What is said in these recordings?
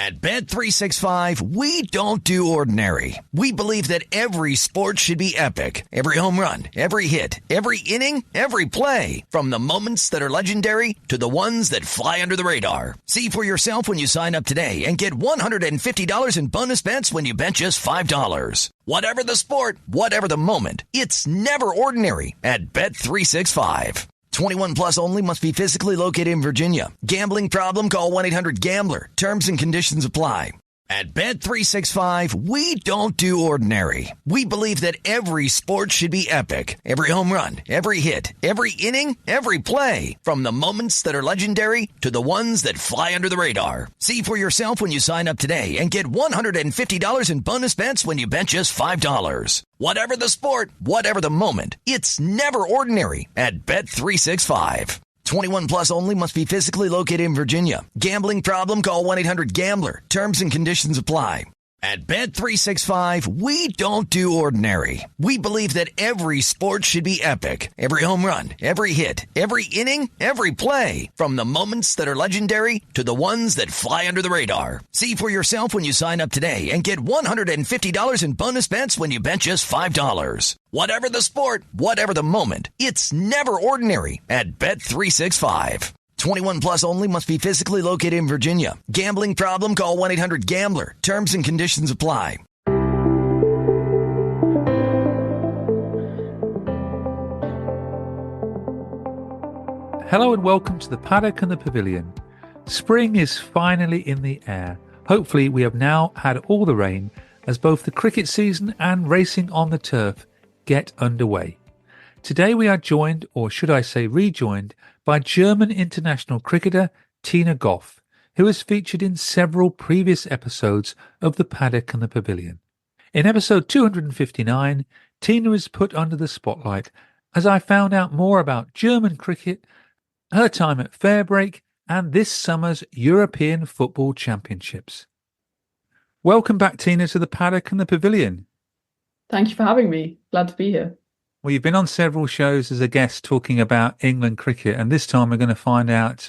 At Bet365, we don't do ordinary. We believe that every sport should be epic. Every home run, every hit, every inning, every play. From the moments that are legendary to the ones that fly under the radar. See for yourself when you sign up today and get $150 in bonus bets when you bet just $5. Whatever the sport, whatever the moment, it's never ordinary at Bet365. 21 plus only. Must be physically located in Virginia. Gambling problem? Call 1-800-GAMBLER. Terms and conditions apply. At Bet365, we don't do ordinary. We believe that every sport should be epic. Every home run, every hit, every inning, every play. From the moments that are legendary to the ones that fly under the radar. See for yourself when you sign up today and get $150 in bonus bets when you bet just $5. Whatever the sport, whatever the moment, it's never ordinary at Bet365. 21 plus only. Must be physically located in Virginia. Gambling problem? Call 1-800-GAMBLER. Terms and conditions apply. At Bet365, we don't do ordinary. We believe that every sport should be epic. Every home run, every hit, every inning, every play. From the moments that are legendary to the ones that fly under the radar. See for yourself when you sign up today and get $150 in bonus bets when you bet just $5. Whatever the sport, whatever the moment, it's never ordinary at Bet365. 21 plus only. Must be physically located in Virginia. Gambling problem? Call 1-800-GAMBLER. Terms and conditions apply. Hello and welcome to the Paddock and the Pavilion. Spring is finally in the air. Hopefully we have now had all the rain as both the cricket season and racing on the turf get underway. Today we are joined, or should I say rejoined, by German international cricketer Tina Gough, who has featured in several previous episodes of the Paddock and the Pavilion. In episode 259, Tina is put under the spotlight as I found out more about German cricket, her time at Fairbreak, and this summer's European Football Championships. Welcome back, Tina, to the Paddock and the Pavilion. Thank you for having me. Glad to be here. Well, you've been on several shows as a guest talking about England cricket, and this time we're going to find out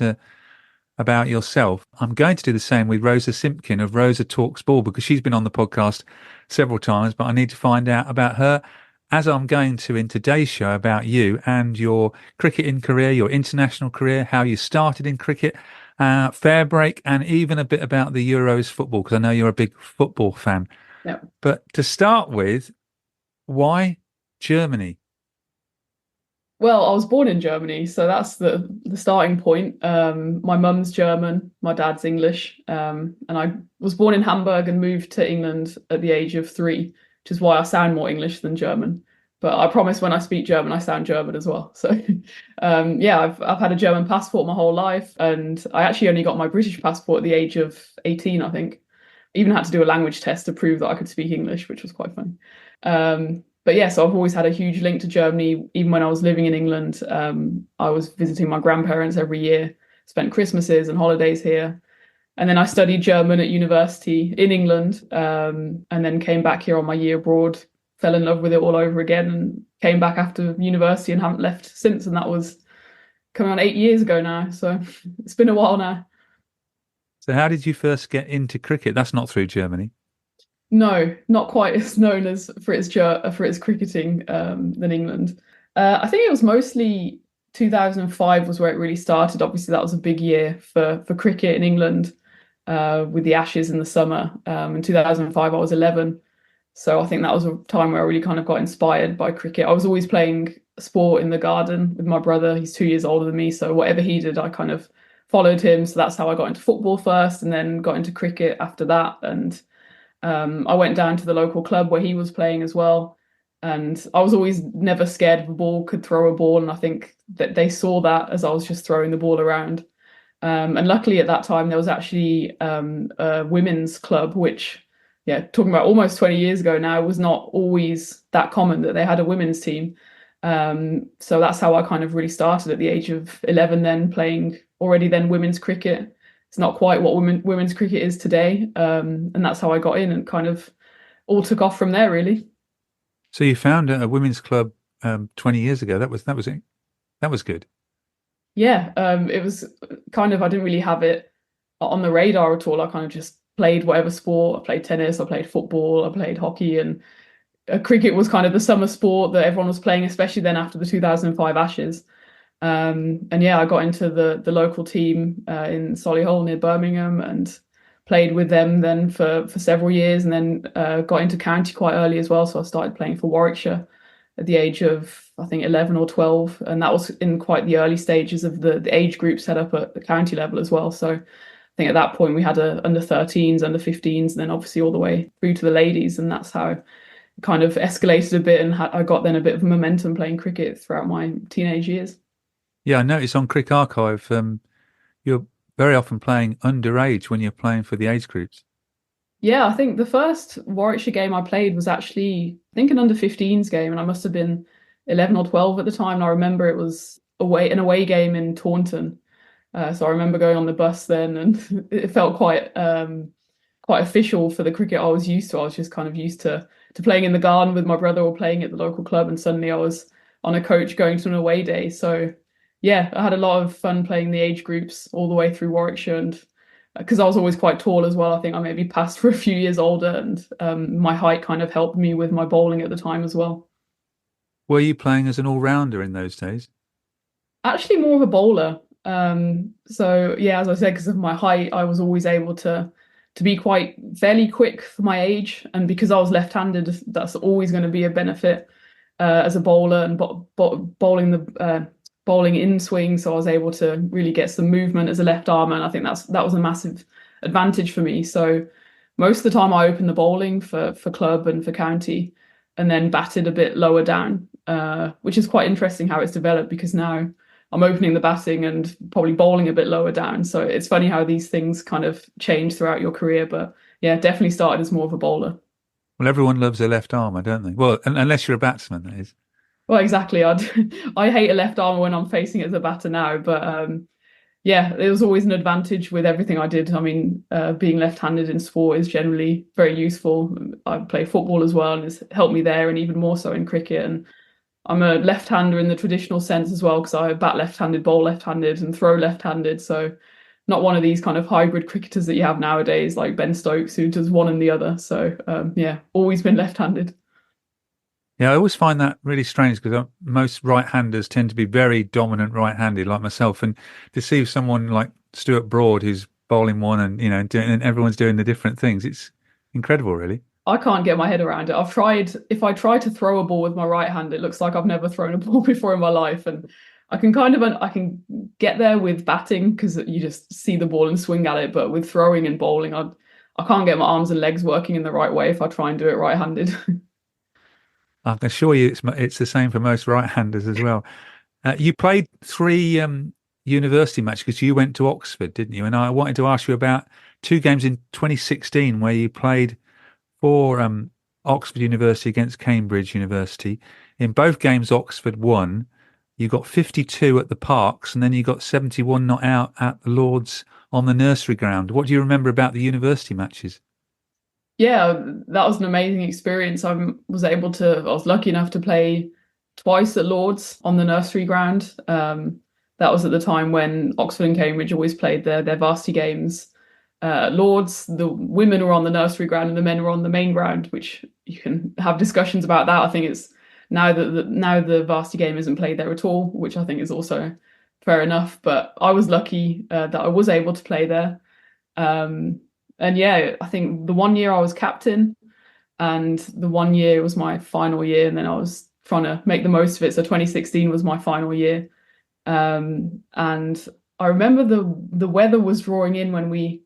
about yourself. I'm going to do the same with Rosa Simpkin of Rosa Talks Ball because she's been on the podcast several times, but I need to find out about her, as I'm going to in today's show, about you and your cricketing career, your international career, how you started in cricket, Fairbreak, and even a bit about the Euros football, because I know you're a big football fan. Yep. But to start with, why Germany? Well, I was born in Germany, so that's the starting point. My mum's German, my dad's English, and I was born in Hamburg and moved to England at the age of 3, which is why I sound more English than German. But I promise when I speak German, I sound German as well. So, I've had a German passport my whole life, and I actually only got my British passport at the age of 18, I think. Even had to do a language test to prove that I could speak English, which was quite funny. But yeah, so I've always had a huge link to Germany. Even when I was living in England, I was visiting my grandparents every year, spent Christmases and holidays here. And then I studied German at university in England, and then came back here on my year abroad, fell in love with it all over again, and came back after university and haven't left since. And that was coming on 8 years ago now. So it's been a while now. So how did you first get into cricket? That's not through Germany. No, not quite as known as for its cricketing than England. I think it was mostly 2005 was where it really started. Obviously, that was a big year for cricket in England with the Ashes in the summer. In 2005, I was 11. So I think that was a time where I really kind of got inspired by cricket. I was always playing sport in the garden with my brother. He's 2 years older than me. So whatever he did, I kind of followed him. So that's how I got into football first and then got into cricket after that. And I went down to the local club where he was playing as well. And I was always never scared of a ball, could throw a ball. And I think that they saw that as I was just throwing the ball around. And luckily at that time, there was actually a women's club, which, talking about almost 20 years ago now, was not always that common that they had a women's team. So that's how I kind of really started at the age of 11 then, playing already then women's cricket. It's not quite what women's cricket is today. And that's how I got in and kind of all took off from there, really. So you found a women's club 20 years ago. That was it. That was good. Yeah. It was kind of, I didn't really have it on the radar at all. I kind of just played whatever sport. I played tennis, I played football, I played hockey, and cricket was kind of the summer sport that everyone was playing, especially then after the 2005 Ashes. And yeah, I got into the local team in Solihull near Birmingham and played with them then for several years, and then got into county quite early as well. So I started playing for Warwickshire at the age of, I think, 11 or 12. And that was in quite the early stages of the age group set up at the county level as well. So I think at that point we had a under 13s, under 15s, and then obviously all the way through to the ladies. And that's how it kind of escalated a bit. And I got then a bit of momentum playing cricket throughout my teenage years. Yeah, I noticed on Crick Archive, you're very often playing underage when you're playing for the age groups. Yeah, I think the first Warwickshire game I played was actually, I think, an under 15s game, and I must have been 11 or 12 at the time. And I remember it was an away game in Taunton. So I remember going on the bus then, and it felt quite official for the cricket I was used to. I was just kind of used to playing in the garden with my brother or playing at the local club, and suddenly I was on a coach going to an away day. So yeah, I had a lot of fun playing the age groups all the way through Warwickshire, and because I was always quite tall as well, I think I maybe passed for a few years older, and my height kind of helped me with my bowling at the time as well. Were you playing as an all-rounder in those days? Actually, more of a bowler. So yeah, as I said, because of my height, I was always able to be quite fairly quick for my age, and because I was left-handed, that's always going to be a benefit as a bowler, and bowling in swing, so I was able to really get some movement as a left armer, and I think that was a massive advantage for me. So most of the time I opened the bowling for club and for county, and then batted a bit lower down, which is quite interesting how it's developed, because now I'm opening the batting and probably bowling a bit lower down. So it's funny how these things kind of change throughout your career. But yeah, definitely started as more of a bowler. Well, everyone loves a left armer, don't they? Well, unless you're a batsman, that is. Well, exactly. I hate a left armer when I'm facing it as a batter now, but yeah, it was always an advantage with everything I did. I mean, being left-handed in sport is generally very useful. I play football as well, and it's helped me there, and even more so in cricket. And I'm a left-hander in the traditional sense as well, because I bat left-handed, bowl left-handed, and throw left-handed. So not one of these kind of hybrid cricketers that you have nowadays, like Ben Stokes, who does one and the other. So yeah, always been left-handed. Yeah, I always find that really strange because most right-handers tend to be very dominant right-handed, like myself. And to see someone like Stuart Broad who's bowling one and and everyone's doing the different things, it's incredible, really. I can't get my head around it. If I try to throw a ball with my right hand, it looks like I've never thrown a ball before in my life. And I can get there with batting because you just see the ball and swing at it. But with throwing and bowling, I can't get my arms and legs working in the right way if I try and do it right-handed. I can assure you it's the same for most right-handers as well. You played three university matches because you went to Oxford, didn't you? And I wanted to ask you about two games in 2016 where you played for Oxford University against Cambridge University. In both games, Oxford won. You got 52 at the Parks, and then you got 71 not out at the Lords on the nursery ground. What do you remember about the university matches? Yeah, that was an amazing experience. I was lucky enough to play twice at Lords on the nursery ground. That was at the time when Oxford and Cambridge always played their varsity games. Lords, the women were on the nursery ground and the men were on the main ground, which you can have discussions about that. I think it's now the varsity game isn't played there at all, which I think is also fair enough. But I was lucky that I was able to play there. And yeah, I think the 1 year I was captain, and the 1 year was my final year, and then I was trying to make the most of it. So 2016 was my final year. And I remember the weather was drawing in when we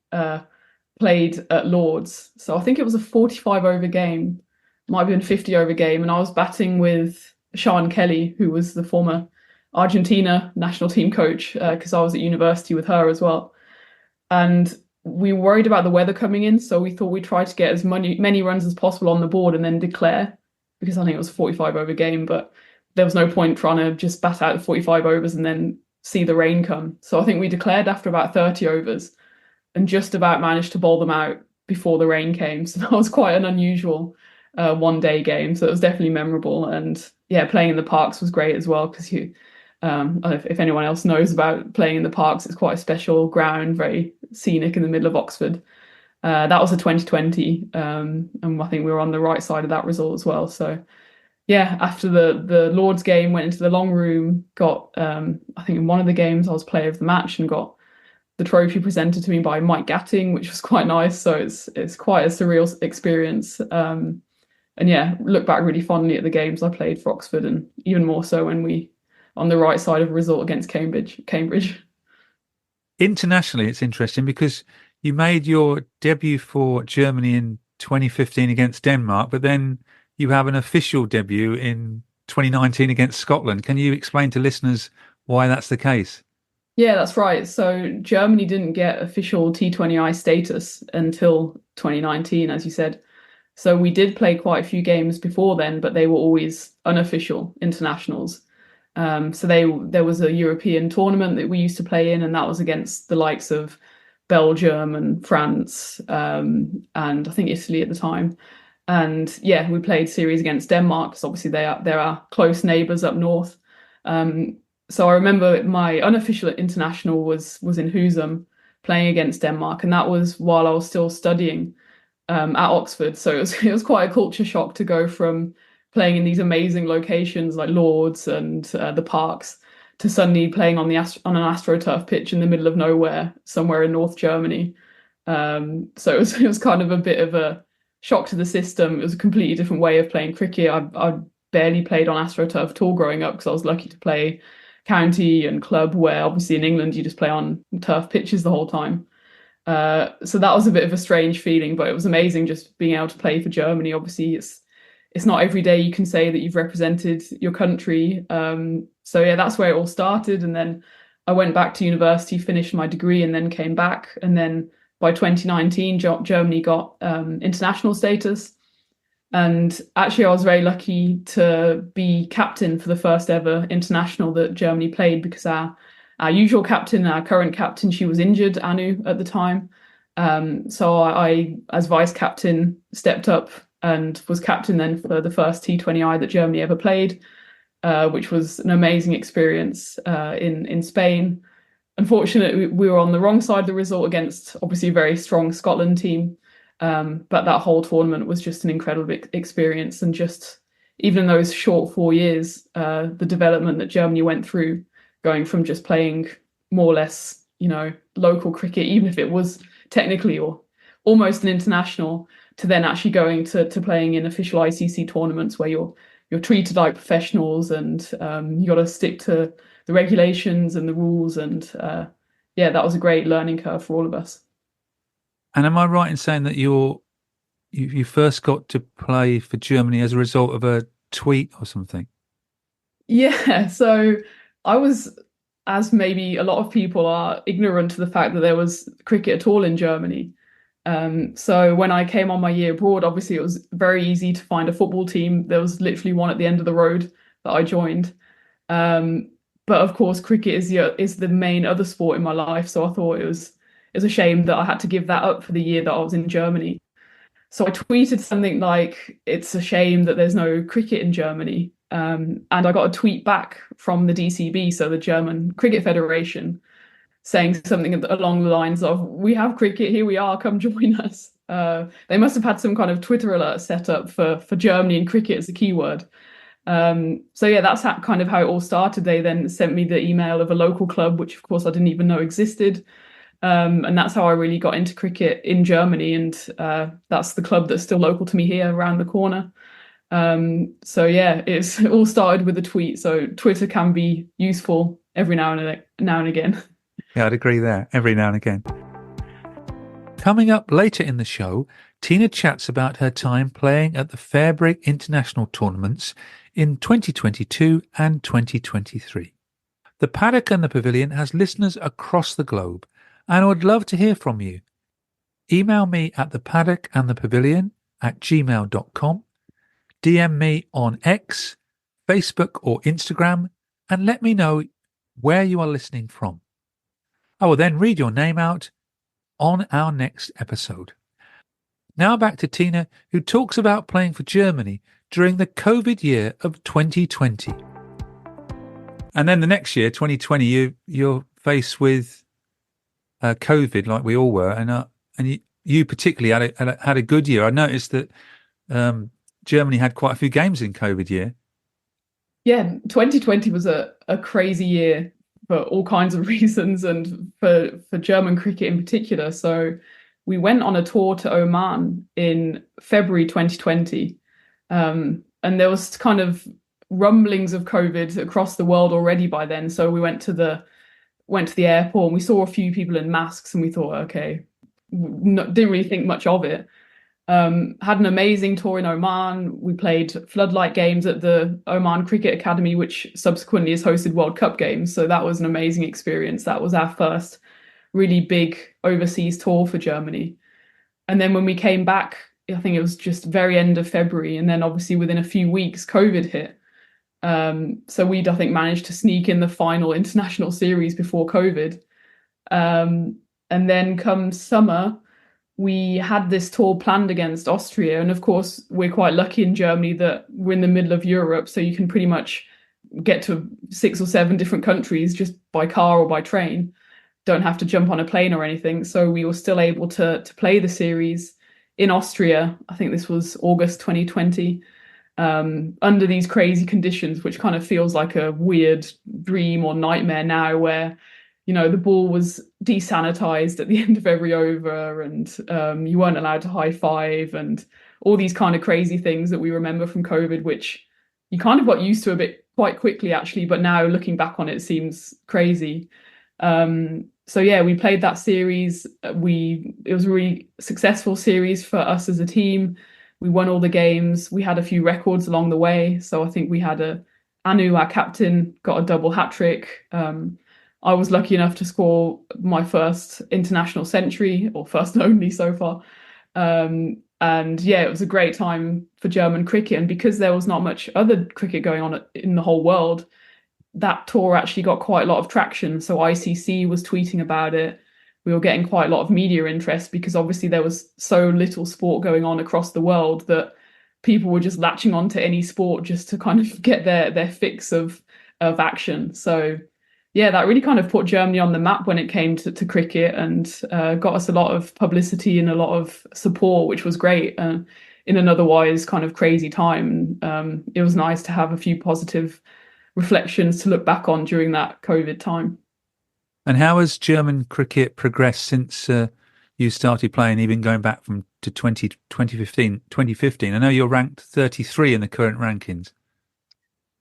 played at Lords. So I think it was a 45 over game, might have been 50 over game. And I was batting with Sian Kelly, who was the former Argentina national team coach, because I was at university with her as well. And we were worried about the weather coming in, so we thought we'd try to get as many runs as possible on the board and then declare, because I think it was a 45 over game, but there was no point trying to just bat out the 45 overs and then see the rain come. So I think we declared after about 30 overs and just about managed to bowl them out before the rain came. So that was quite an unusual one-day game. So it was definitely memorable. And yeah, playing in the Parks was great as well, because if anyone else knows about playing in the Parks, it's quite a special ground, very scenic in the middle of Oxford. That was a 2020, and I think we were on the right side of that result as well. So yeah, after the Lord's game, went into the long room, got I think in one of the games I was player of the match and got the trophy presented to me by Mike Gatting, which was quite nice. So it's quite a surreal experience. And yeah, look back really fondly at the games I played for Oxford, and even more so when we on the right side of a result against Cambridge. Internationally, it's interesting because you made your debut for Germany in 2015 against Denmark, but then you have an official debut in 2019 against Scotland. Can you explain to listeners why that's the case? Yeah, that's right. So Germany didn't get official T20I status until 2019, as you said. So we did play quite a few games before then, but they were always unofficial internationals. So there was a European tournament that we used to play in, and that was against the likes of Belgium and France, and I think Italy at the time. And yeah, we played series against Denmark because obviously they're our close neighbours up north. So I remember my unofficial international was in Husum playing against Denmark, and that was while I was still studying at Oxford. So it was quite a culture shock to go from playing in these amazing locations like Lords and the parks to suddenly playing on on an AstroTurf pitch in the middle of nowhere somewhere in North Germany. So it was kind of a bit of a shock to the system. It was a completely different way of playing cricket. I barely played on AstroTurf at all growing up because I was lucky to play county and club, where obviously in England you just play on turf pitches the whole time. So that was a bit of a strange feeling, but it was amazing just being able to play for Germany. Obviously, it's not every day you can say that you've represented your country. So yeah, that's where it all started. And then I went back to university, finished my degree, and then came back. And then by 2019, Germany got international status. And actually, I was very lucky to be captain for the first ever international that Germany played, because our usual captain, our current captain, she was injured, Anu, at the time. So I, as vice captain, stepped up and was captain then for the first T20I that Germany ever played, which was an amazing experience in Spain. Unfortunately, we were on the wrong side of the result against obviously a very strong Scotland team. But that whole tournament was just an incredible experience. And just even in those short 4 years, the development that Germany went through, going from just playing more or less, local cricket, even if it was technically or almost an international, to then actually going to playing in official ICC tournaments where you're treated like professionals, and you got to stick to the regulations and the rules. And yeah, that was a great learning curve for all of us. And am I right in saying that you first got to play for Germany as a result of a tweet or something? Yeah, so I was, as maybe a lot of people are, ignorant to the fact that there was cricket at all in Germany. So when I came on my year abroad, obviously it was very easy to find a football team. There was literally one at the end of the road that I joined. But of course, cricket is the main other sport in my life. So I thought it was a shame that I had to give that up for the year that I was in Germany. So I tweeted something like, "It's a shame that there's no cricket in Germany." And I got a tweet back from the DCB, so the German Cricket Federation, saying something along the lines of, "We have cricket, here we are, come join us." They must have had some kind of Twitter alert set up for Germany and cricket as a keyword. So yeah, that's kind of how it all started. They then sent me the email of a local club, which of course I didn't even know existed. And that's how I really got into cricket in Germany. And that's the club that's still local to me here around the corner. So yeah, it all started with a tweet. So Twitter can be useful every now and again. Yeah, I'd agree there, every now and again. Coming up later in the show, Tina chats about her time playing at the Fairbreak International tournaments in 2022 and 2023. The Paddock and the Pavilion has listeners across the globe, and I would love to hear from you. Email me at thepaddockandthepavilion@gmail.com, DM me on X, Facebook or Instagram, and let me know where you are listening from. I will then read your name out on our next episode. Now back to Tina, who talks about playing for Germany during the COVID year of 2020. And then the next year, 2020, you're faced with COVID, like we all were, and you particularly had a good year. I noticed that Germany had quite a few games in COVID year. Yeah, 2020 was a crazy year for all kinds of reasons, and for German cricket in particular. So we went on a tour to Oman in February 2020, and there was kind of rumblings of COVID across the world already by then. So we went to the airport and we saw a few people in masks, and we thought, okay, didn't really think much of it. Had an amazing tour in Oman. We played floodlight games at the Oman Cricket Academy, which subsequently has hosted World Cup games. So that was an amazing experience. That was our first really big overseas tour for Germany. And then when we came back, I think it was just very end of February. And then obviously within a few weeks, COVID hit. So we'd, I think, managed to sneak in the final international series before COVID. And then come summer, we had this tour planned against Austria. And of course, we're quite lucky in Germany that we're in the middle of Europe. So you can pretty much get to 6 or 7 different countries just by car or by train. Don't have to jump on a plane or anything. So we were still able to play the series in Austria. I think this was August 2020, under these crazy conditions, which kind of feels like a weird dream or nightmare now, where the ball was desanitized at the end of every over, and you weren't allowed to high five, and all these kind of crazy things that we remember from COVID, which you kind of got used to a bit quite quickly, actually. But now looking back on it, seems crazy. So yeah, we played that series. It was a really successful series for us as a team. We won all the games. We had a few records along the way. So I think we had Anu, our captain, got a double hat trick. I was lucky enough to score my first international century, or first and only so far. And yeah, it was a great time for German cricket. And because there was not much other cricket going on in the whole world, that tour actually got quite a lot of traction. So ICC was tweeting about it. We were getting quite a lot of media interest because obviously there was so little sport going on across the world that people were just latching on to any sport just to kind of get their fix of action. So yeah, that really kind of put Germany on the map when it came to cricket, and got us a lot of publicity and a lot of support, which was great in an otherwise kind of crazy time. It was nice to have a few positive reflections to look back on during that COVID time. And how has German cricket progressed since you started playing, even going back to 2015? I know you're ranked 33 in the current rankings.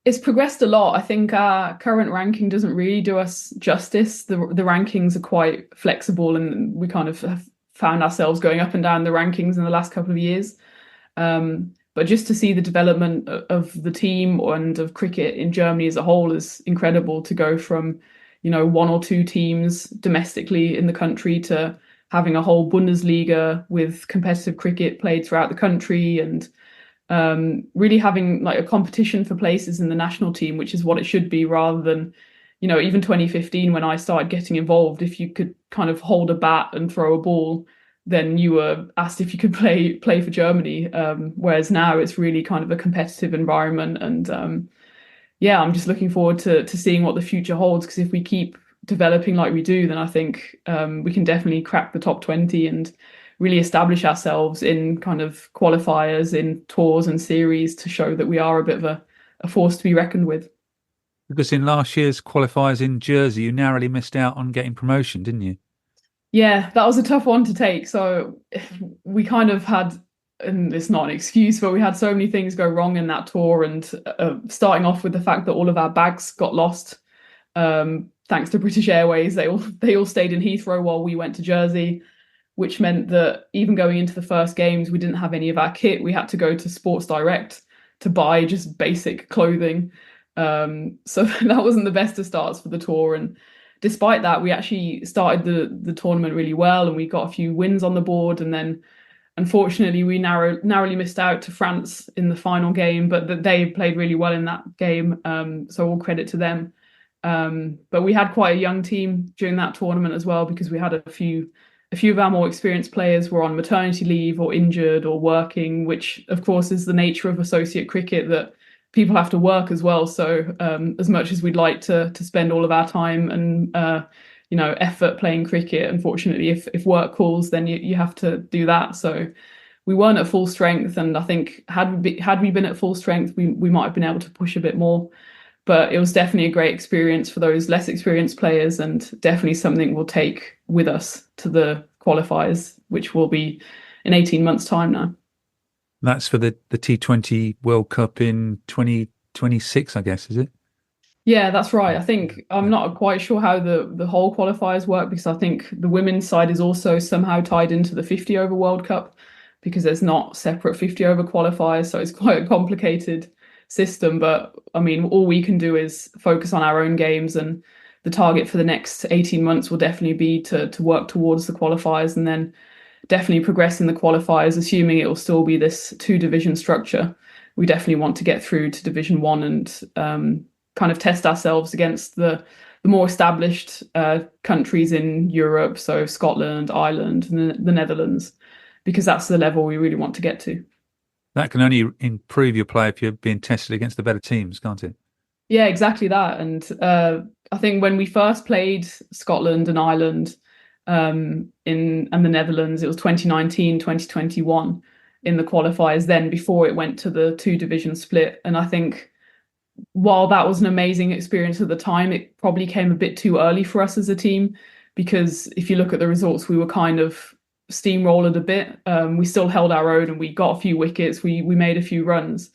It's progressed a lot. I think our current ranking doesn't really do us justice. The rankings are quite flexible, and we kind of have found ourselves going up and down the rankings in the last couple of years. But just to see the development of the team and of cricket in Germany as a whole is incredible, to go from, 1 or 2 teams domestically in the country to having a whole Bundesliga with competitive cricket played throughout the country, and really having like a competition for places in the national team, which is what it should be, rather than, even 2015 when I started getting involved, if you could kind of hold a bat and throw a ball, then you were asked if you could play for Germany. Whereas now it's really kind of a competitive environment. And yeah, I'm just looking forward to seeing what the future holds, because if we keep developing like we do, then I think we can definitely crack the top 20 and really establish ourselves in kind of qualifiers, in tours and series, to show that we are a bit of a force to be reckoned with. Because in last year's qualifiers in Jersey, you narrowly missed out on getting promotion, didn't you? Yeah, that was a tough one to take. So we kind of had, and it's not an excuse, but we had so many things go wrong in that tour. And starting off with the fact that all of our bags got lost, thanks to British Airways. They all stayed in Heathrow while we went to Jersey, which meant that even going into the first games, we didn't have any of our kit. We had to go to Sports Direct to buy just basic clothing. So that wasn't the best of starts for the tour. And despite that, we actually started the tournament really well, and we got a few wins on the board. And then, unfortunately, we narrowly missed out to France in the final game, but they played really well in that game. So all credit to them. But we had quite a young team during that tournament as well, because we had a few of our more experienced players were on maternity leave or injured or working, which of course is the nature of associate cricket, that people have to work as well. So as much as we'd like to spend all of our time and effort playing cricket. Unfortunately, if work calls, then you have to do that. So we weren't at full strength, and I think had we been at full strength, we might have been able to push a bit more. But it was definitely a great experience for those less experienced players, and definitely something we'll take with us to the qualifiers, which will be in 18 months' time now. That's for the T20 World Cup in 2026, I guess, is it? Yeah, that's right. I think I'm not quite sure how the whole qualifiers work, because I think the women's side is also somehow tied into the 50 over World Cup, because there's not separate 50 over qualifiers. So it's quite a complicated system. But I mean, all we can do is focus on our own games, and the target for the next 18 months will definitely be to work towards the qualifiers, and then definitely progress in the qualifiers, assuming it will still be this 2 division structure. We definitely want to get through to Division 1 and kind of test ourselves against the more established countries in Europe, so Scotland, Ireland, and the Netherlands, because that's the level we really want to get to. That can only improve your play if you're being tested against the better teams, can't it? Yeah, exactly that. And I think when we first played Scotland and Ireland and the Netherlands, it was 2019, 2021 in the qualifiers then, before it went to the 2 division split. And I think while that was an amazing experience at the time, it probably came a bit too early for us as a team, because if you look at the results, we were kind of steamrolled a bit. We still held our own and we got a few wickets, we made a few runs.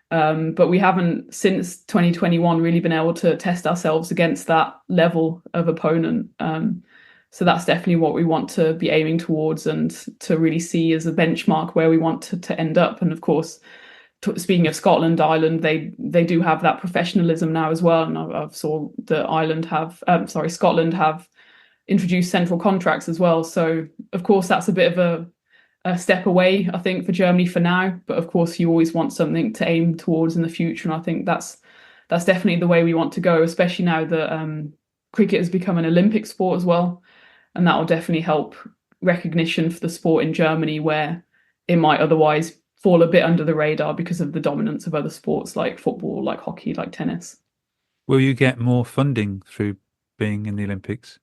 But we haven't since 2021 really been able to test ourselves against that level of opponent. So that's definitely what we want to be aiming towards, and to really see as a benchmark where we want to end up. And of course, speaking of Scotland, Ireland, they do have that professionalism now as well. And I've saw that Scotland have introduced central contracts as well. So of course, that's a bit of a step away, I think, for Germany for now. But of course, you always want something to aim towards in the future. And I think that's definitely the way we want to go, especially now that cricket has become an Olympic sport as well. And that will definitely help recognition for the sport in Germany, where it might otherwise fall a bit under the radar because of the dominance of other sports like football, like hockey, like tennis. Will you get more funding through being in the Olympics?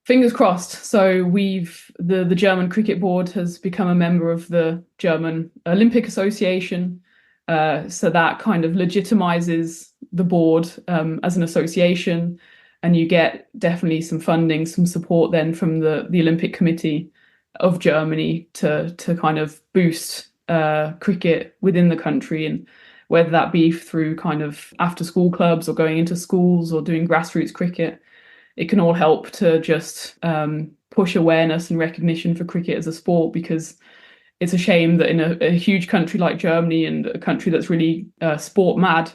Fingers crossed. So the German Cricket Board has become a member of the German Olympic Association. So that kind of legitimizes the board as an association, and you get definitely some funding, some support then from the Olympic Committee of Germany to kind of boost cricket within the country, and whether that be through kind of after school clubs or going into schools or doing grassroots cricket, it can all help to just push awareness and recognition for cricket as a sport, because it's a shame that in a huge country like Germany, and a country that's really sport mad,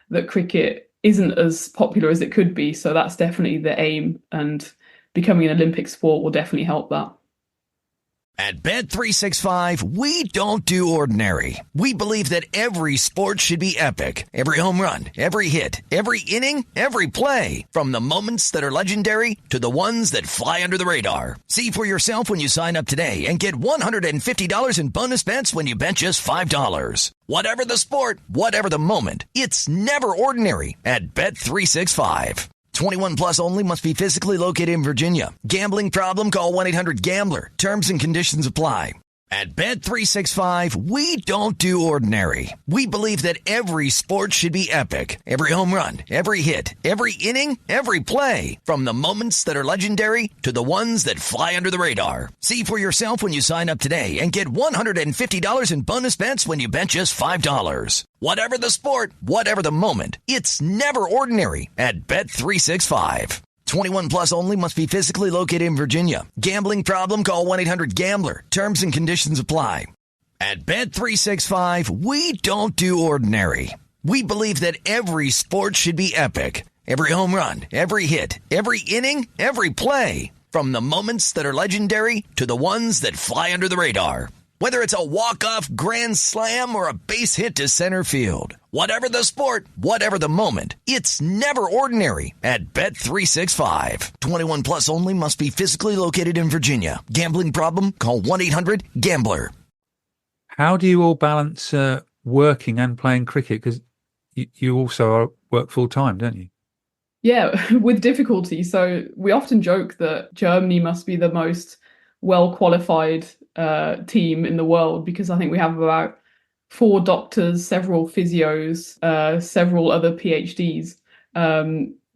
that cricket isn't as popular as it could be. So that's definitely the aim, and becoming an Olympic sport will definitely help that. At Bet365, we don't do ordinary. We believe that every sport should be epic. Every home run, every hit, every inning, every play. From the moments that are legendary to the ones that fly under the radar. See for yourself when you sign up today and get $150 in bonus bets when you bet just $5. Whatever the sport, whatever the moment, it's never ordinary at Bet365. 21 plus only, must be physically located in Virginia. Gambling problem? Call 1-800-GAMBLER. Terms and conditions apply. At Bet365, we don't do ordinary. We believe that every sport should be epic. Every home run, every hit, every inning, every play. From the moments that are legendary to the ones that fly under the radar. See for yourself when you sign up today and get $150 in bonus bets when you bet just $5. Whatever the sport, whatever the moment, it's never ordinary at Bet365. 21 plus only, must be physically located in Virginia. Gambling problem? Call 1-800-GAMBLER. Terms and conditions apply. At Bet365, we don't do ordinary. We believe that every sport should be epic. Every home run, every hit, every inning, every play. From the moments that are legendary to the ones that fly under the radar. Whether it's a walk-off grand slam or a base hit to center field. Whatever the sport, whatever the moment, it's never ordinary at Bet365. 21 plus only, must be physically located in Virginia. Gambling problem? Call 1-800-GAMBLER. How do you all balance working and playing cricket? Because you also work full-time, don't you? Yeah, with difficulty. So we often joke that Germany must be the most well qualified team in the world because I think we have about four doctors, several physios, several other PhDs.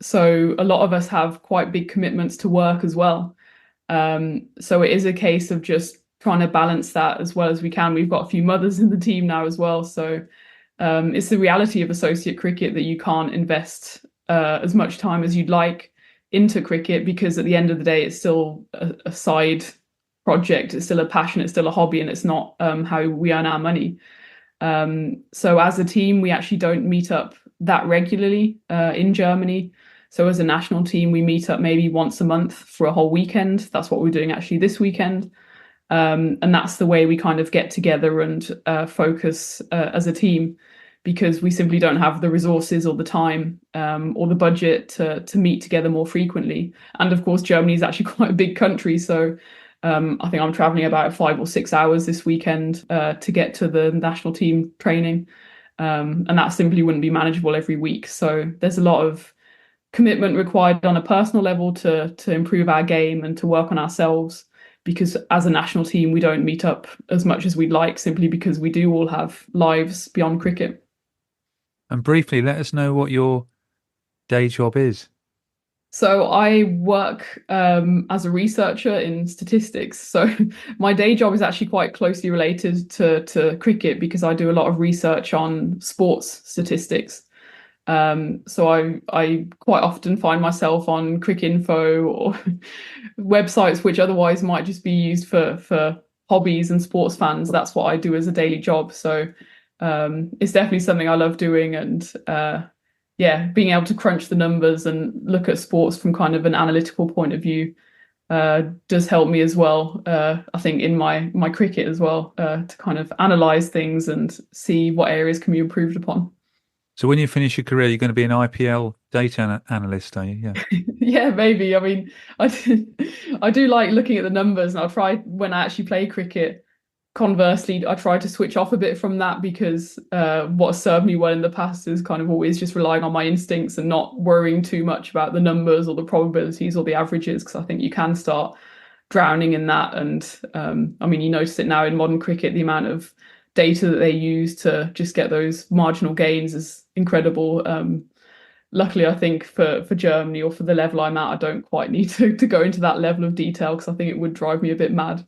So a lot of us have quite big commitments to work as well. So it is a case of just trying to balance that as well as we can. We've got a few mothers in the team now as well. So it's the reality of associate cricket that you can't invest as much time as you'd like into cricket because at the end of the day, it's still a side project. It's still a passion. It's still a hobby, and it's not how we earn our money. So as a team, we actually don't meet up that regularly in Germany. So as a national team, we meet up maybe once a month for a whole weekend. That's what we're doing actually this weekend. And that's the way we kind of get together and focus as a team because we simply don't have the resources or the time or the budget to meet together more frequently. And of course, Germany is actually quite a big country. So I think I'm traveling about 5 or 6 hours this weekend to get to the national team training. And that simply wouldn't be manageable every week. So there's a lot of commitment required on a personal level to improve our game and to work on ourselves because as a national team we don't meet up as much as we'd like simply because we do all have lives beyond cricket. And briefly, let us know what your day job is. So I work as a researcher in statistics. So my day job is actually quite closely related to cricket because I do a lot of research on sports statistics. So I quite often find myself on Cricinfo or websites which otherwise might just be used for hobbies and sports fans. That's what I do as a daily job. So it's definitely something I love doing, and yeah, being able to crunch the numbers and look at sports from kind of an analytical point of view does help me as well. I think in my cricket as well to kind of analyze things and see what areas can be improved upon. So when you finish your career, you're going to be an IPL data analyst, are you? Yeah. Yeah, maybe. I mean, I do like looking at the numbers, and I'll try when I actually play cricket. Conversely, I try to switch off a bit from that because what served me well in the past is kind of always just relying on my instincts and not worrying too much about the numbers or the probabilities or the averages, because I think you can start drowning in that. And I mean, you notice it now in modern cricket, the amount of data that they use to just get those marginal gains is incredible. Luckily, I think for Germany or for the level I'm at, I don't quite need to go into that level of detail because I think it would drive me a bit mad.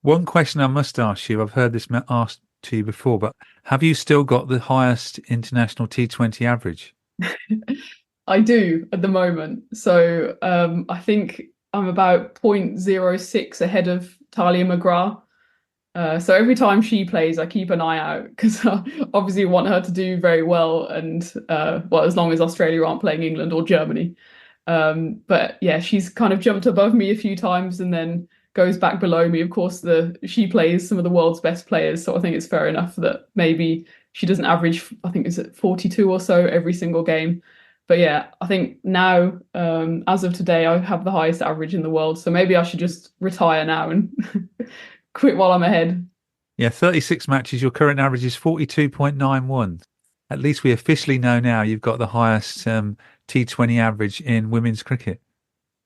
One question I must ask you, I've heard this asked to you before, but have you still got the highest international T20 average? I do at the moment. So I think I'm about zero point zero 0.06 ahead of Talia McGrath. So every time she plays, I keep an eye out because I obviously want her to do very well. And well, as long as Australia aren't playing England or Germany. But yeah, she's kind of jumped above me a few times and then goes back below me. Of course, she plays some of the world's best players, so I think it's fair enough that maybe she doesn't average, I think it's at 42 or so every single game. But yeah, I think now, as of today, I have the highest average in the world. So maybe I should just retire now and quit while I'm ahead. Yeah, 36 matches. Your current average is 42.91. At least we officially know now you've got the highest T20 average in women's cricket.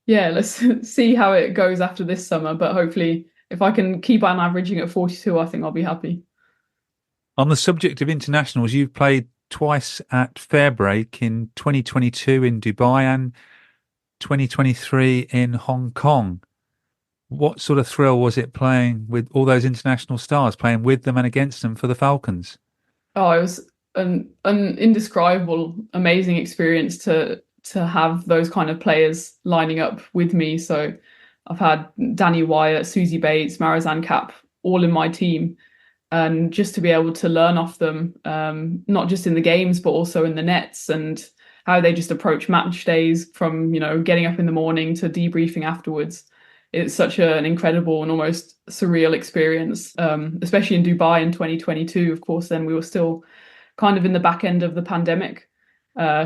Yeah, let's see how it goes after this summer. But hopefully, if I can keep on averaging at 42, I think I'll be happy. On the subject of internationals, you've played twice at Fairbreak in 2022 in Dubai and 2023 in Hong Kong. What sort of thrill was it playing with all those international stars, playing with them and against them for the Falcons? Oh, it was an indescribable, amazing experience to have those kind of players lining up with me. So I've had Danny Wyatt, Susie Bates, Marizanne Kapp all in my team. And just to be able to learn off them, not just in the games, but also in the nets and how they just approach match days from, getting up in the morning to debriefing afterwards. It's such an incredible and almost surreal experience, especially in Dubai in 2022. Of course, then we were still kind of in the back end of the pandemic.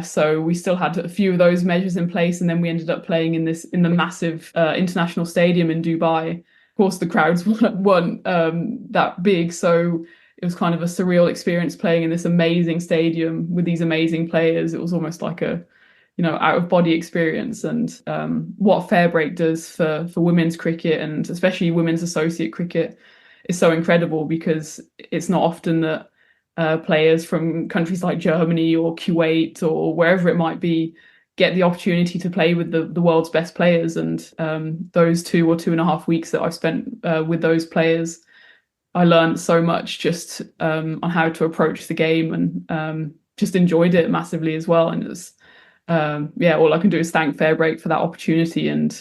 So we still had a few of those measures in place, and then we ended up playing in the massive international stadium in Dubai. Of course, the crowds weren't that big, so it was kind of a surreal experience playing in this amazing stadium with these amazing players. It was almost like a out of body experience, and what Fairbreak does for women's cricket, and especially women's associate cricket, is so incredible, because it's not often that players from countries like Germany or Kuwait or wherever it might be get the opportunity to play with the world's best players. And those 2 or 2.5 weeks that I've spent with those players, I learned so much just on how to approach the game, and just enjoyed it massively as well. And it's all I can do is thank Fairbreak for that opportunity. And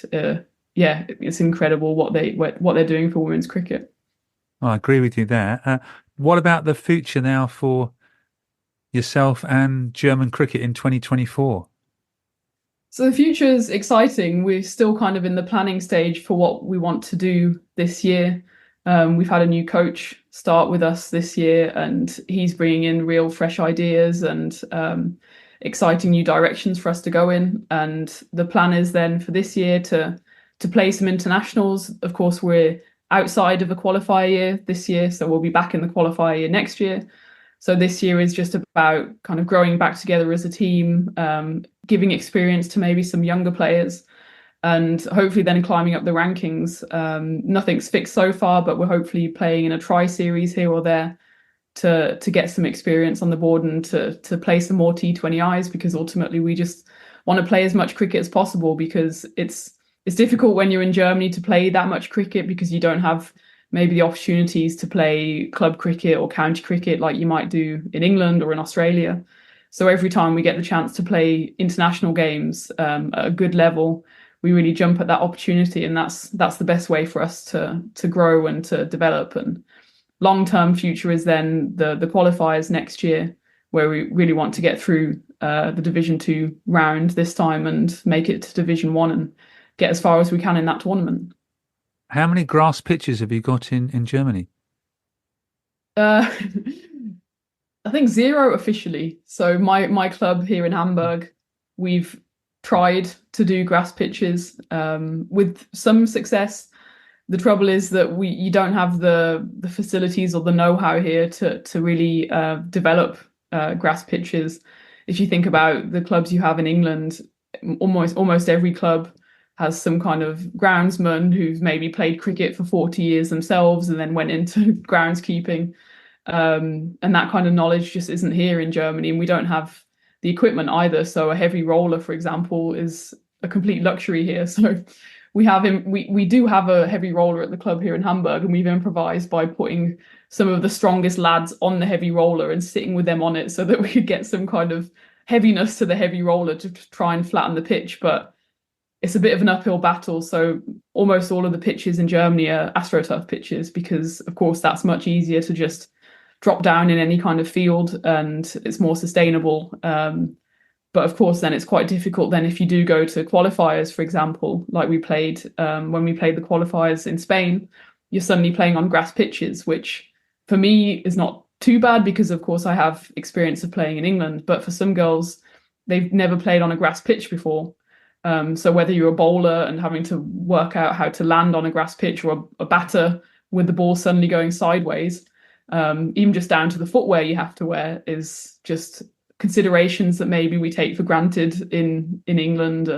it's incredible what they're doing for women's cricket. I agree with you there. What about the future now for yourself and German cricket in 2024? So the future is exciting. We're still kind of in the planning stage for what we want to do this year. We've had a new coach start with us this year, and he's bringing in real fresh ideas and exciting new directions for us to go in. And the plan is then for this year to play some internationals. Of course, we're outside of a qualifier year this year, so we'll be back in the qualifier year next year. So this year is just about kind of growing back together as a team, giving experience to maybe some younger players, and hopefully then climbing up the rankings. Nothing's fixed so far, but we're hopefully playing in a tri-series here or there to get some experience on the board, and to play some more T20Is, because ultimately we just want to play as much cricket as possible, because it's difficult when you're in Germany to play that much cricket, because you don't have maybe the opportunities to play club cricket or county cricket like you might do in England or in Australia. So every time we get the chance to play international games at a good level, we really jump at that opportunity, and that's the best way for us to grow and to develop. And long-term future is then the qualifiers next year, where we really want to get through the Division 2 round this time and make it to Division 1 and get as far as we can in that tournament. How many grass pitches have you got in Germany? I think 0 officially. So my club here in Hamburg, we've tried to do grass pitches with some success. The trouble is that you don't have the facilities or the know-how here to really develop grass pitches. If you think about the clubs you have in England, almost every club has some kind of groundsman who's maybe played cricket for 40 years themselves and then went into groundskeeping. And that kind of knowledge just isn't here in Germany, and we don't have the equipment either. So a heavy roller, for example, is a complete luxury here. So we do have a heavy roller at the club here in Hamburg, and we've improvised by putting some of the strongest lads on the heavy roller and sitting with them on it, so that we could get some kind of heaviness to the heavy roller to try and flatten the pitch. But it's a bit of an uphill battle. So almost all of the pitches in Germany are AstroTurf pitches, because of course that's much easier to just drop down in any kind of field, and it's more sustainable. But of course then it's quite difficult then if you do go to qualifiers, for example, like we played when we played the qualifiers in Spain, you're suddenly playing on grass pitches, which for me is not too bad, because of course I have experience of playing in England, but for some girls, they've never played on a grass pitch before. So whether you're a bowler and having to work out how to land on a grass pitch, or a batter with the ball suddenly going sideways, even just down to the footwear you have to wear, is just considerations that maybe we take for granted in England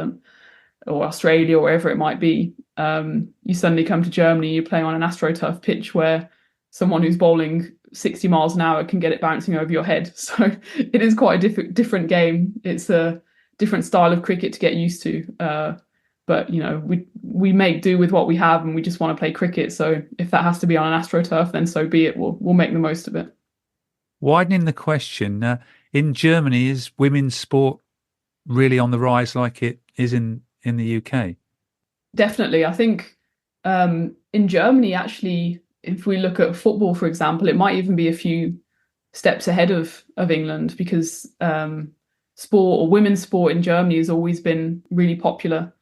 or Australia or wherever it might be. You suddenly come to Germany, you're playing on an AstroTurf pitch where someone who's bowling 60 miles an hour can get it bouncing over your head. So it is quite a different game. It's a different style of cricket to get used to. But we make do with what we have, and we just want to play cricket. So if that has to be on an AstroTurf, then so be it. We'll make the most of it. Widening the question, in Germany, is women's sport really on the rise like it is in the UK? Definitely. I think in Germany, actually, if we look at football, for example, it might even be a few steps ahead of England, because sport, or women's sport in Germany, has always been really popular.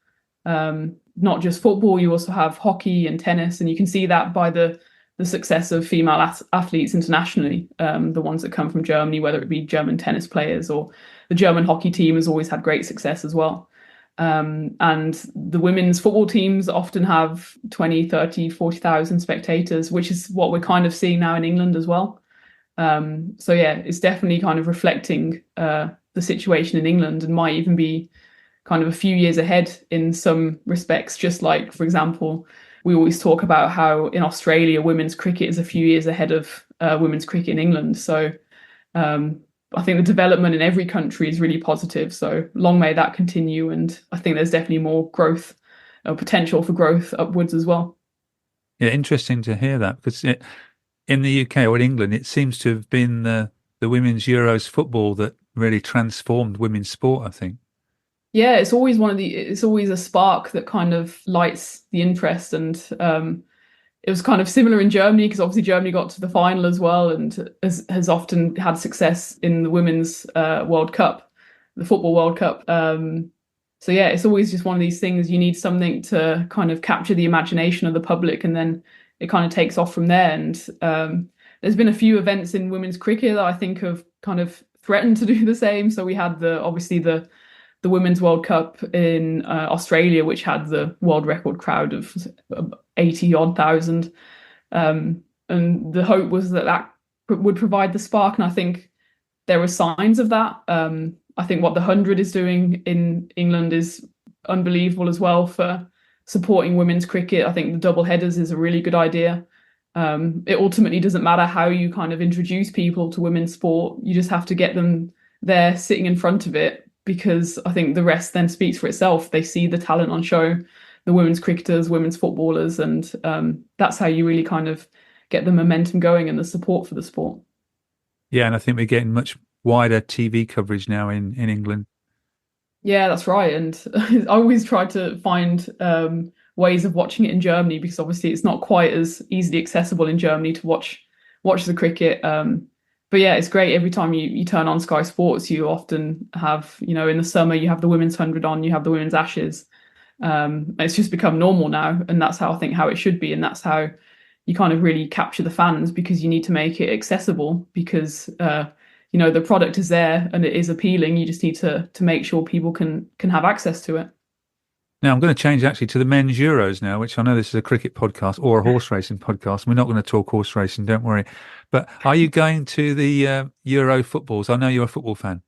Not just football, you also have hockey and tennis, and you can see that by the success of female athletes internationally, the ones that come from Germany, whether it be German tennis players, or the German hockey team has always had great success as well. And the women's football teams often have 20, 30, 40,000 spectators, which is what we're kind of seeing now in England as well. So yeah, it's definitely kind of reflecting the situation in England and might even be kind of a few years ahead in some respects. Just like, for example, we always talk about how in Australia, women's cricket is a few years ahead of women's cricket in England. So I think the development in every country is really positive. So long may that continue. And I think there's definitely more growth or potential for growth upwards as well. Yeah, interesting to hear that, because in the UK or in England, it seems to have been the women's Euros football that really transformed women's sport, I think. Yeah, it's always it's always a spark that kind of lights the interest. And it was kind of similar in Germany, because obviously Germany got to the final as well and has often had success in the women's World Cup, the Football World Cup. So yeah, it's always just one of these things. You need something to kind of capture the imagination of the public, and then it kind of takes off from there. And there's been a few events in women's cricket that I think have kind of threatened to do the same. So we had obviously the Women's World Cup in Australia, which had the world record crowd of 80-odd thousand. And the hope was that would provide the spark. And I think there were signs of that. I think what the 100 is doing in England is unbelievable as well for supporting women's cricket. I think the double headers is a really good idea. It ultimately doesn't matter how you kind of introduce people to women's sport. You just have to get them there sitting in front of it, because I think the rest then speaks for itself. They see the talent on show, the women's cricketers, women's footballers, and that's how you really kind of get the momentum going and the support for the sport. Yeah, and I think we're getting much wider TV coverage now in England. Yeah, that's right. And I always try to find ways of watching it in Germany, because obviously it's not quite as easily accessible in Germany to watch the cricket. But yeah, it's great. Every time you turn on Sky Sports, you often have, in the summer, you have the women's 100 on, you have the women's Ashes. It's just become normal now. And that's how I think how it should be. And that's how you kind of really capture the fans, because you need to make it accessible, because, the product is there and it is appealing. You just need to make sure people can have access to it. Now, I'm going to change actually to the men's Euros now, which I know this is a cricket podcast or a horse racing podcast. We're not going to talk horse racing, don't worry. But are you going to the Euro footballs? I know you're a football fan.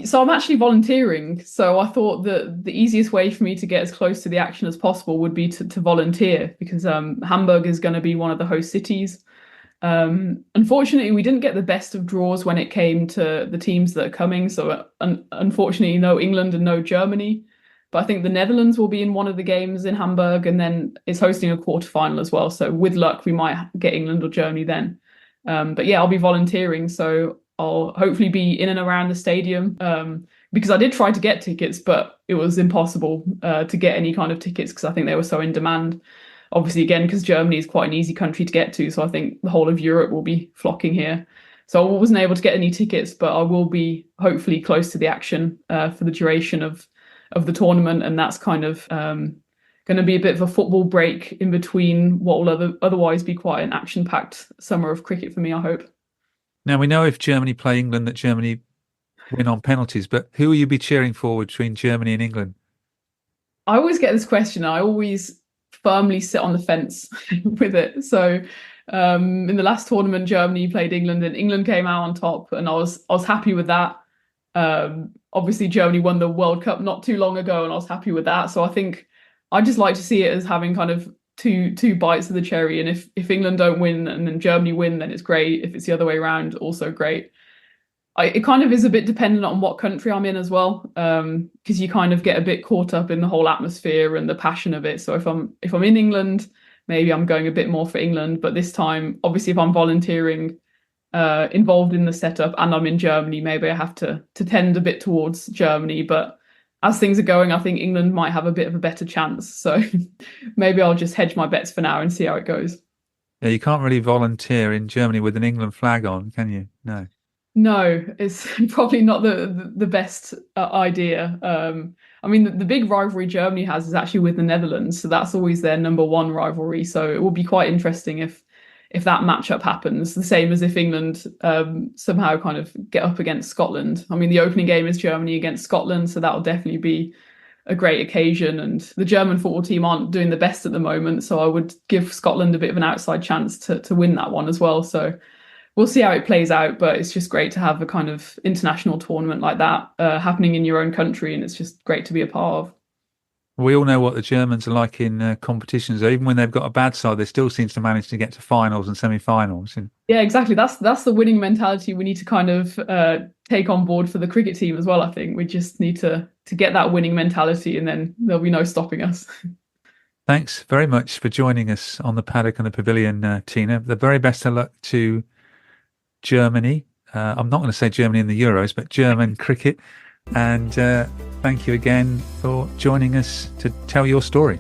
So I'm actually volunteering. So I thought that the easiest way for me to get as close to the action as possible would be to volunteer, because Hamburg is going to be one of the host cities. Unfortunately, we didn't get the best of draws when it came to the teams that are coming. So unfortunately, no England and no Germany. But I think the Netherlands will be in one of the games in Hamburg, and then it's hosting a quarterfinal as well. So with luck, we might get England or Germany then. But yeah, I'll be volunteering. So I'll hopefully be in and around the stadium, because I did try to get tickets, but it was impossible to get any kind of tickets, because I think they were so in demand. Obviously, again, because Germany is quite an easy country to get to. So I think the whole of Europe will be flocking here. So I wasn't able to get any tickets, but I will be hopefully close to the action for the duration of the tournament. And that's kind of going to be a bit of a football break in between what will otherwise be quite an action-packed summer of cricket for me, I hope. Now, we know if Germany play England that Germany win on penalties, but who will you be cheering for between Germany and England? I always get this question. I always firmly sit on the fence with it. So in the last tournament, Germany played England and England came out on top, and I was happy with that. Obviously, Germany won the World Cup not too long ago, and I was happy with that. So I think I just like to see it as having kind of two bites of the cherry. And if England don't win and then Germany win, then it's great. If it's the other way around, also great. It kind of is a bit dependent on what country I'm in as well, because you kind of get a bit caught up in the whole atmosphere and the passion of it. So if I'm in England, maybe I'm going a bit more for England. But this time, obviously, if I'm volunteering, involved in the setup, and I'm in Germany, maybe I have to tend a bit towards Germany. But as things are going, I think England might have a bit of a better chance. So maybe I'll just hedge my bets for now and see how it goes. Yeah, you can't really volunteer in Germany with an England flag on, can you? No. No, it's probably not the best idea. I mean, the big rivalry Germany has is actually with the Netherlands, so that's always their number one rivalry. So it will be quite interesting if that matchup happens. The same as if England somehow kind of get up against Scotland. I mean, the opening game is Germany against Scotland, so that will definitely be a great occasion. And the German football team aren't doing the best at the moment, so I would give Scotland a bit of an outside chance to win that one as well. So we'll see how it plays out. But it's just great to have a kind of international tournament like that happening in your own country, and it's just great to be a part of. We all know what the Germans are like in competitions. Even when they've got a bad side, they still seem to manage to get to finals and semi-finals. Yeah, exactly. That's the winning mentality we need to kind of take on board for the cricket team as well. I think we just need to get that winning mentality, and then there'll be no stopping us. Thanks very much for joining us on the Paddock and the Pavilion, Tina. The very best of luck to Germany. I'm not going to say Germany in the Euros, but German cricket. And thank you again for joining us to tell your story.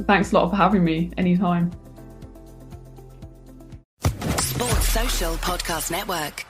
Thanks a lot for having me anytime. Sports Social Podcast Network.